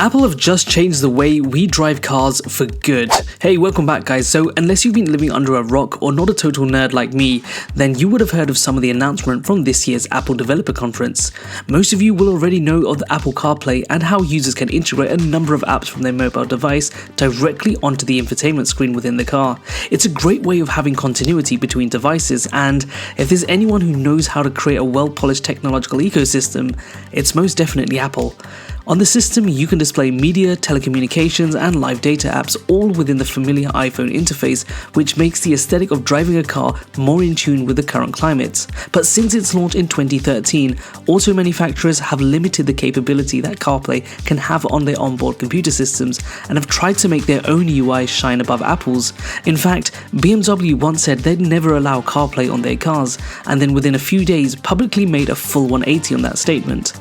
Apple have just changed the way we drive cars for good. Hey, welcome back guys. So unless you've been living under a rock or not a total nerd like me, then you would have heard of some of the announcement from this year's Apple Developer Conference. Most of you will already know of the Apple Carplay and how users can integrate a number of apps from their mobile device directly onto the infotainment screen within the car. It's a great way of having continuity between devices, and if there's anyone who knows how to create a well-polished technological ecosystem, it's most definitely Apple. On the system, you can display media, telecommunications, and live data apps all within the familiar iPhone interface, which makes the aesthetic of driving a car more in tune with the current climate. But since its launch in 2013, auto manufacturers have limited the capability that CarPlay can have on their onboard computer systems and have tried to make their own UI shine above Apple's. In fact, BMW once said they'd never allow CarPlay on their cars, and then within a few days publicly made a full 180 on that statement.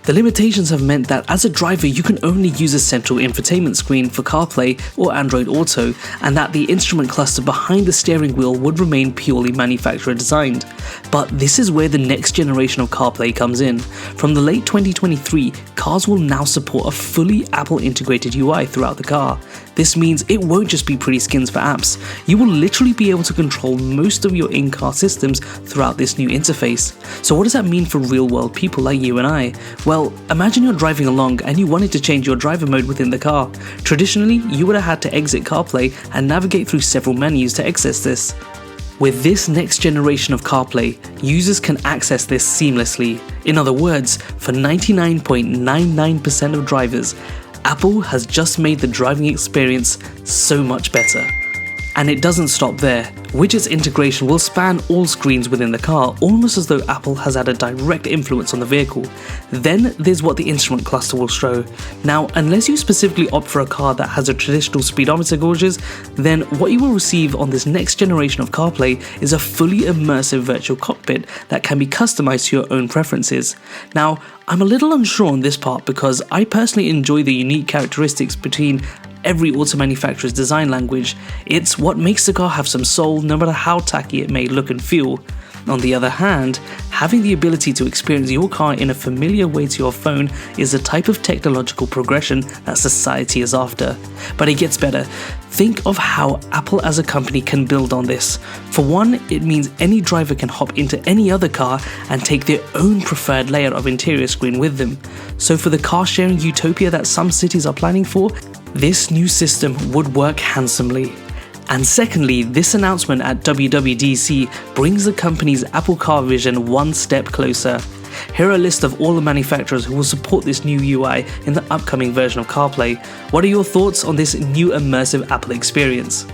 The limitations have meant that as a driver you can only use a central infotainment screen for CarPlay or Android Auto, and that the instrument cluster behind the steering wheel would remain purely manufacturer designed. But this is where the next generation of CarPlay comes in. From the late 2023, cars will now support a fully Apple integrated UI throughout the car. This means it won't just be pretty skins for apps. You will literally be able to control most of your in-car systems throughout this new interface. So what does that mean for real-world people like you and I? Well, imagine you're driving along and you wanted to change your driver mode within the car. Traditionally, you would have had to exit CarPlay and navigate through several menus to access this. With this next generation of CarPlay, users can access this seamlessly. In other words, for 99.99% of drivers, Apple has just made the driving experience so much better. And it doesn't stop there. Widgets integration will span all screens within the car, almost as though Apple has had a direct influence on the vehicle. Then there's what the instrument cluster will show. Now, unless you specifically opt for a car that has a traditional speedometer gauges, then what you will receive on this next generation of CarPlay is a fully immersive virtual cockpit that can be customized to your own preferences. Now, I'm a little unsure on this part because I personally enjoy the unique characteristics between every auto manufacturer's design language. It's what makes the car have some soul, no matter how tacky it may look and feel. On the other hand, having the ability to experience your car in a familiar way to your phone is the type of technological progression that society is after. But it gets better. Think of how Apple as a company can build on this. For one, it means any driver can hop into any other car and take their own preferred layer of interior screen with them. So for the car sharing utopia that some cities are planning for, this new system would work handsomely. And secondly, this announcement at WWDC brings the company's Apple Car vision one step closer. Here are a list of all the manufacturers who will support this new UI in the upcoming version of CarPlay. What are your thoughts on this new immersive Apple experience?